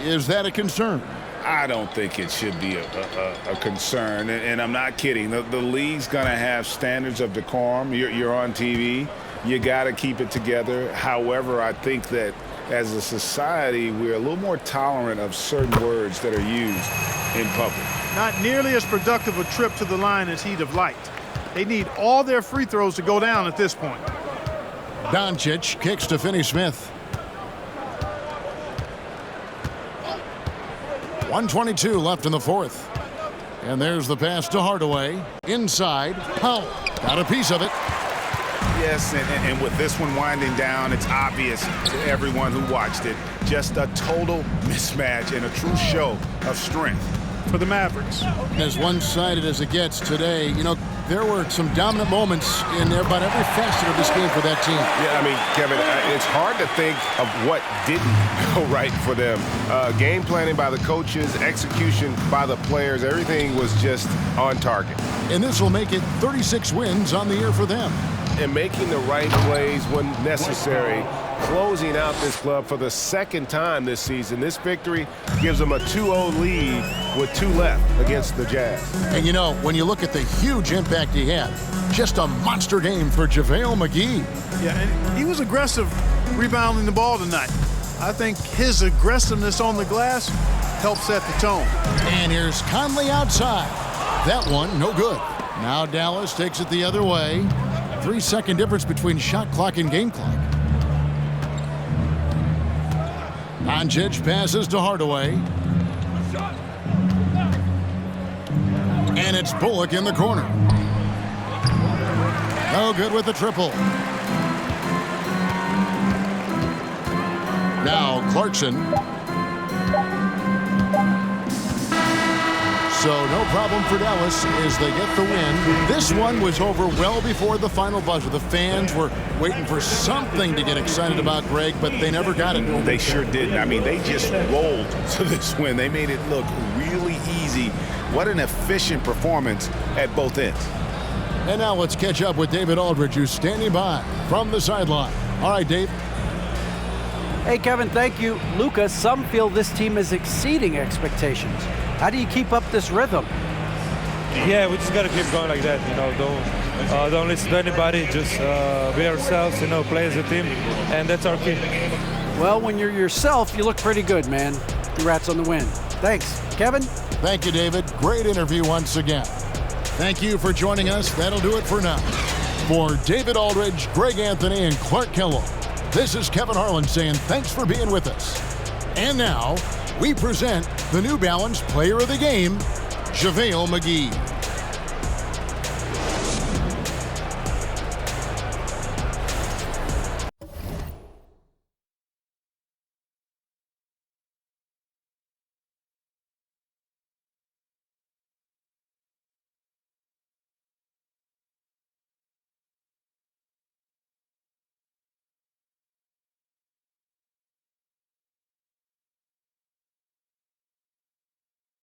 Is that a concern? I don't think it should be a concern, and I'm not kidding. The league's going to have standards of decorum. You're on TV. You got to keep it together. However, I think that as a society, we're a little more tolerant of certain words that are used in public. Not nearly as productive a trip to the line as he'd have liked. They need all their free throws to go down at this point. Doncic kicks to Finney-Smith. 1:22 left in the fourth. And there's the pass to Hardaway. Inside, Powell got a piece of it. Yes, and with this one winding down, it's obvious to everyone who watched it. Just a total mismatch and a true show of strength for the Mavericks. As one-sided as it gets today, you know, there were some dominant moments in about every facet of this game for that team. Yeah, I mean, Kevin, it's hard to think of what didn't go right for them. Game planning by the coaches, execution by the players, everything was just on target. And this will make it 36 wins on the year for them. And making the right plays when necessary, closing out this club for the second time this season. This victory gives them a 2-0 lead with 2 left against the Jazz. And you know, when you look at the huge impact he had, just a monster game for JaVale McGee. Yeah, and he was aggressive rebounding the ball tonight. I think his aggressiveness on the glass helped set the tone. And here's Conley outside. That one, no good. Now Dallas takes it the other way. 3-second difference between shot clock and game clock. Doncic passes to Hardaway. And it's Bullock in the corner. No good with the triple. Now Clarkson. So no problem for Dallas as they get the win. This one was over well before the final buzzer. The fans were waiting for something to get excited about, Greg, but they never got it. They sure didn't. I mean, they just rolled to this win. They made it look really easy. What an efficient performance at both ends. And now let's catch up with David Aldridge, who's standing by from the sideline. All right, Dave. Hey, Kevin, thank you. Luka, some feel this team is exceeding expectations. How do you keep up this rhythm? Yeah, we just got to keep going like that. You know, don't listen to anybody. Just be ourselves. You know, play as a team, and that's our key. Well, when you're yourself, you look pretty good, man. Congrats on the win. Thanks, Kevin. Thank you, David. Great interview once again. Thank you for joining us. That'll do it for now. For David Aldridge, Greg Anthony, and Clark Kellogg, this is Kevin Harlan saying thanks for being with us. And now, we present the New Balance Player of the Game, JaVale McGee.